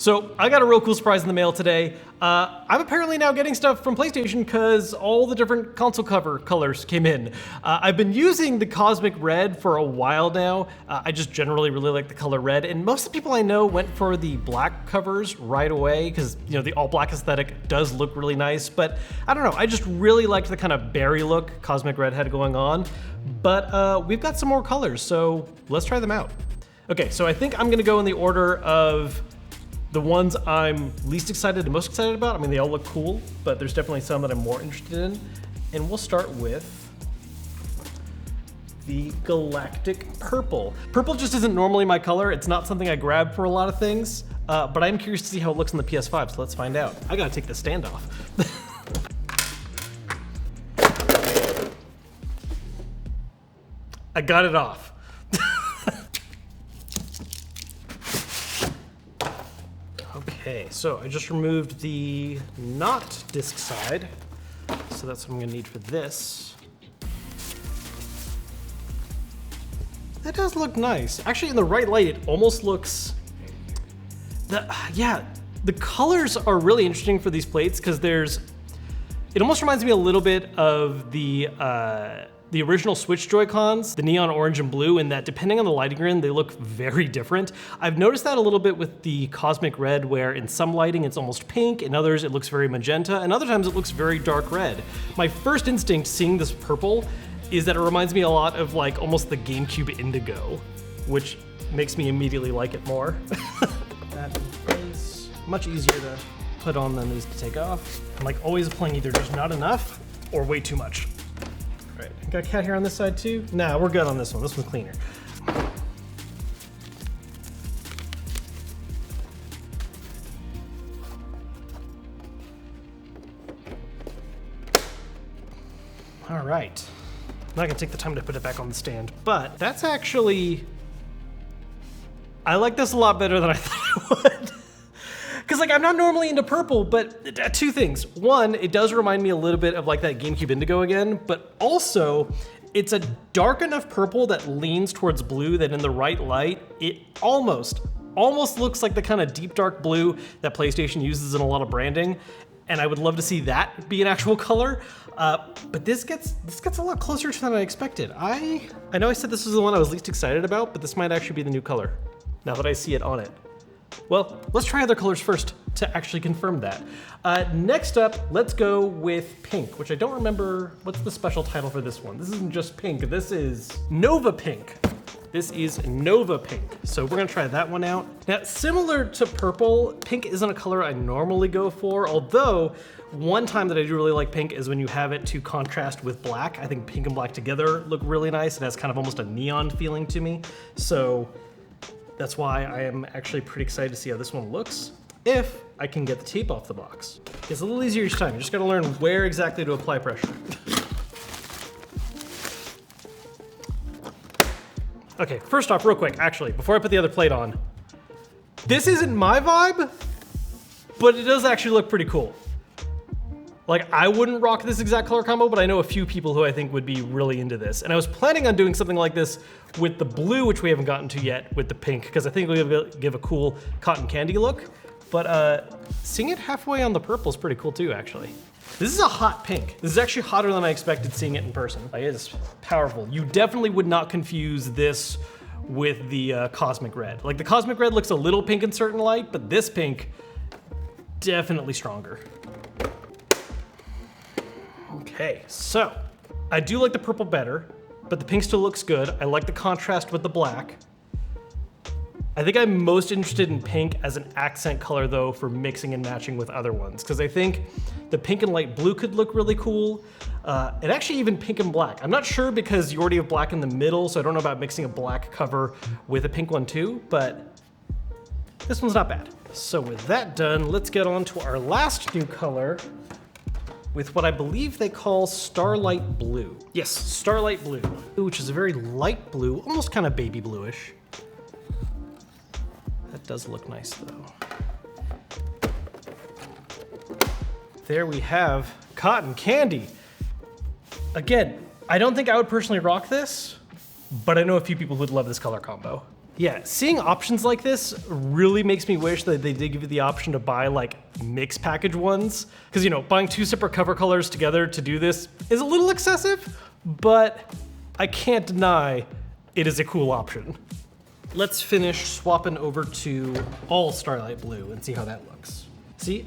So I got a real cool surprise in the mail today. I'm apparently now getting stuff from PlayStation because all the different console cover colors came in. I've been using the Cosmic Red for a while now. I just generally really like the color red, and most of the people I know went for the black covers right away because the all black aesthetic does look really nice. But I don't know, I just really liked the kind of berry look Cosmic Red had going on. But we've got some more colors, so let's try them out. Okay, so I think I'm gonna go in the order of the ones I'm least excited and most excited about. I mean, they all look cool, but there's definitely some that I'm more interested in. And we'll start with the Galactic Purple. Purple just isn't normally my color. It's not something I grab for a lot of things, but I'm curious to see how it looks on the PS5, so let's find out. I gotta take the stand off. I got it off. Okay, so I just removed the not disc side, so that's what I'm gonna need for this. That does look nice. Actually, in the right light, it almost looks, the colors are really interesting for these plates because it almost reminds me a little bit of the original Switch Joy-Cons, the neon orange and blue, in that depending on the lighting you're in, they look very different. I've noticed that a little bit with the Cosmic Red, where in some lighting it's almost pink, in others it looks very magenta, and other times it looks very dark red. My first instinct seeing this purple is that it reminds me a lot of like almost the GameCube Indigo, which makes me immediately like it more. That in place. Much easier to put on than these to take off. I'm like always playing either just not enough or way too much. Right, got a cat hair on this side too? Nah, we're good on this one. This one's cleaner. All right. I'm not gonna take the time to put it back on the stand, but that's actually, I like this a lot better than I thought I would. Because like I'm not normally into purple, but two things. One, it does remind me a little bit of like that GameCube Indigo again, but also it's a dark enough purple that leans towards blue that in the right light, it almost looks like the kind of deep dark blue that PlayStation uses in a lot of branding. And I would love to see that be an actual color. But this gets a lot closer to than I expected. I know I said this was the one I was least excited about, but this might actually be the new color now that I see it on it. Well, let's try other colors first to actually confirm that. Next up, let's go with pink, which I don't remember, what's the special title for this one? This isn't just pink, this is Nova Pink. This is Nova Pink. So we're gonna try that one out. Now, similar to purple, pink isn't a color I normally go for, although one time that I do really like pink is when you have it to contrast with black. I think pink and black together look really nice. It has kind of almost a neon feeling to me. So that's why I am actually pretty excited to see how this one looks, if I can get the tape off the box. It's a little easier each time. You just gotta learn where exactly to apply pressure. Okay, first off, real quick, actually, before I put the other plate on, this isn't my vibe, but it does actually look pretty cool. Like, I wouldn't rock this exact color combo, but I know a few people who I think would be really into this. And I was planning on doing something like this with the blue, which we haven't gotten to yet, with the pink, because I think it'll give a cool cotton candy look. But seeing it halfway on the purple is pretty cool too, actually. This is a hot pink. This is actually hotter than I expected seeing it in person. Like, it is powerful. You definitely would not confuse this with the Cosmic Red. Like, the Cosmic Red looks a little pink in certain light, but this pink, definitely stronger. Okay, so I do like the purple better, but the pink still looks good. I like the contrast with the black. I think I'm most interested in pink as an accent color though for mixing and matching with other ones, because I think the pink and light blue could look really cool. And actually even pink and black. I'm not sure because you already have black in the middle, so I don't know about mixing a black cover with a pink one too, but this one's not bad. So with that done, let's get on to our last new color with what I believe they call Starlight Blue. Yes, Starlight Blue, which is a very light blue, almost kind of baby bluish. That does look nice though. There we have Cotton Candy. Again, I don't think I would personally rock this, but I know a few people who'd love this color combo. Yeah, seeing options like this really makes me wish that they did give you the option to buy like mix package ones. Because, you know, buying 2 separate cover colors together to do this is a little excessive, but I can't deny it is a cool option. Let's finish swapping over to all Starlight Blue and see how that looks. See,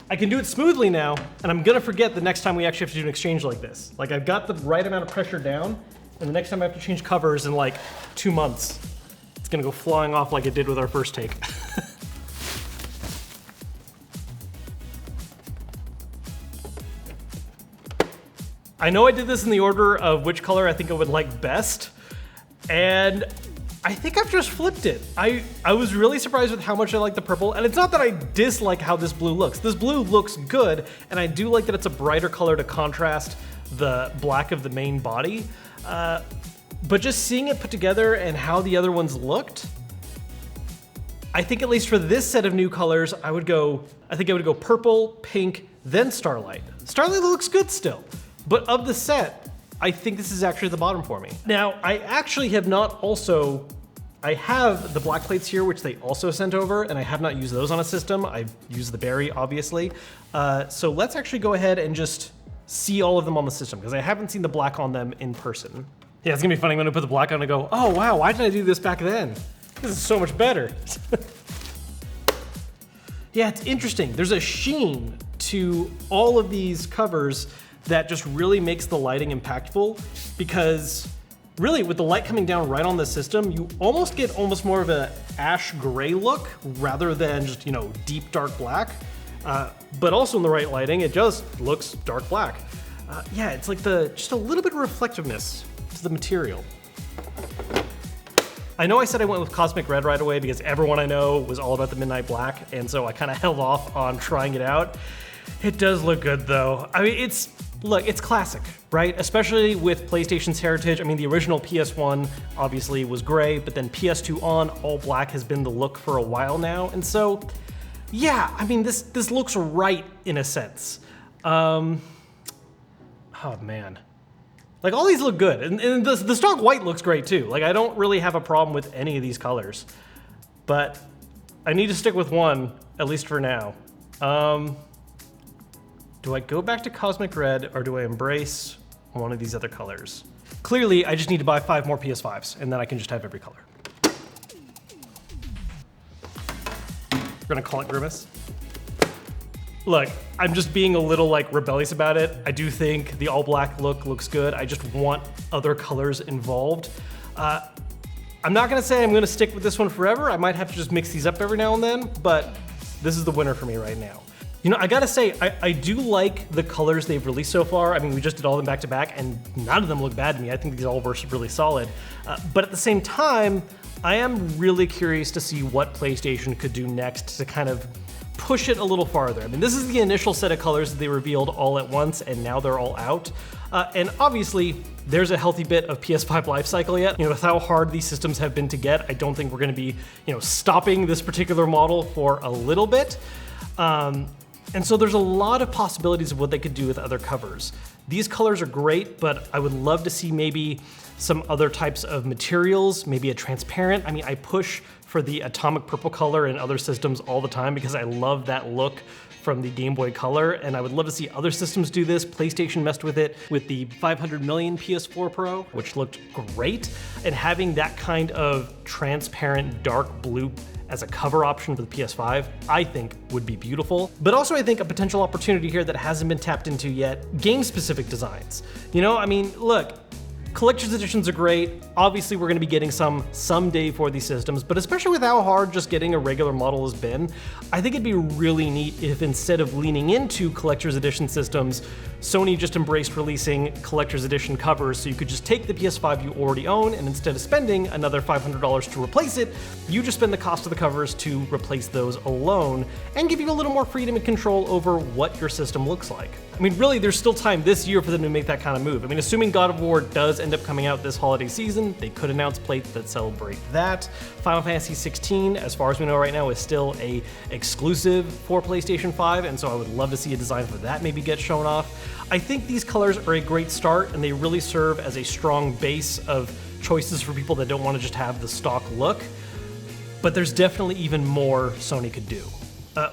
I can do it smoothly now, and I'm gonna forget the next time we actually have to do an exchange like this. Like, I've got the right amount of pressure down, and the next time I have to change covers in like 2 months, it's gonna go flying off like it did with our first take. I know I did this in the order of which color I think I would like best, and I think I've just flipped it. I was really surprised with how much I like the purple, and it's not that I dislike how this blue looks. This blue looks good, and I do like that it's a brighter color to contrast the black of the main body. But just seeing it put together and how the other ones looked, I think at least for this set of new colors, I would go purple, pink, then Starlight. Starlight looks good still, but of the set, I think this is actually the bottom for me. Now, I actually have not also, I have the black plates here, which they also sent over, and I have not used those on a system. I've used the berry, obviously. So let's actually go ahead and just see all of them on the system, because I haven't seen the black on them in person. Yeah, it's gonna be funny when I put the black on and go, oh wow, why didn't I do this back then? This is so much better. Yeah, it's interesting. There's a sheen to all of these covers that just really makes the lighting impactful, because really with the light coming down right on the system, you almost get more of a ash gray look rather than just, you know, deep dark black. But also in the right lighting, it just looks dark black. Yeah, it's like just a little bit of reflectiveness to the material. I know I said I went with Cosmic Red right away because everyone I know was all about the Midnight Black, and so I kind of held off on trying it out. It does look good though. I mean, look, it's classic, right? Especially with PlayStation's heritage. I mean, the original PS1 obviously was gray, but then PS2 on, all black has been the look for a while now. And so, yeah, I mean, this looks right in a sense. Oh man. Like, all these look good. And the stock white looks great too. Like, I don't really have a problem with any of these colors, but I need to stick with one, at least for now. Do I go back to Cosmic Red, or do I embrace one of these other colors? Clearly, I just need to buy 5 more PS5s, and then I can just have every color. We're gonna call it Grimace. Look, I'm just being a little like rebellious about it. I do think the all black look looks good. I just want other colors involved. I'm not gonna say I'm gonna stick with this one forever. I might have to just mix these up every now and then, but this is the winner for me right now. You know, I gotta say, I do like the colors they've released so far. I mean, we just did all of them back to back, and none of them look bad to me. I think these all were really solid. But at the same time, I am really curious to see what PlayStation could do next to kind of push it a little farther. I mean, this is the initial set of colors that they revealed all at once, and now they're all out. And obviously, there's a healthy bit of PS5 life cycle yet. You know, with how hard these systems have been to get, I don't think we're gonna be, you know, stopping this particular model for a little bit. And so there's a lot of possibilities of what they could do with other covers. These colors are great, but I would love to see maybe some other types of materials, maybe a transparent. I mean, I push for the atomic purple color in other systems all the time because I love that look from the Game Boy Color, and I would love to see other systems do this. PlayStation messed with it with the 500 million PS4 Pro, which looked great, and having that kind of transparent dark blue as a cover option for the PS5, I think would be beautiful. But also I think a potential opportunity here that hasn't been tapped into yet, game-specific designs. You know, I mean, look, collector's editions are great. Obviously, we're gonna be getting some someday for these systems, but especially with how hard just getting a regular model has been, I think it'd be really neat if instead of leaning into collector's edition systems, Sony just embraced releasing collector's edition covers so you could just take the PS5 you already own, and instead of spending another $500 to replace it, you just spend the cost of the covers to replace those alone, and give you a little more freedom and control over what your system looks like. I mean, really, there's still time this year for them to make that kind of move. I mean, assuming God of War does end up coming out this holiday season, they could announce plates that celebrate that. Final Fantasy 16, as far as we know right now, is still a exclusive for PlayStation 5, and so I would love to see a design for that maybe get shown off. I think these colors are a great start, and they really serve as a strong base of choices for people that don't want to just have the stock look. but there's definitely even more Sony could do.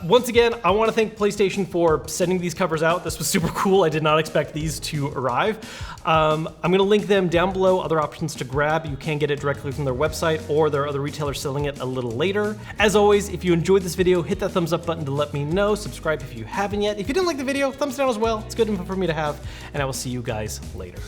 Once again, I want to thank PlayStation for sending these covers out. This was super cool. I did not expect these to arrive. I'm going to link them down below, other options to grab. You can get it directly from their website, or there are other retailers selling it a little later. As always, if you enjoyed this video, hit that thumbs up button to let me know. Subscribe if you haven't yet. If you didn't like the video, thumbs down as well. It's good info for me to have, and I will see you guys later.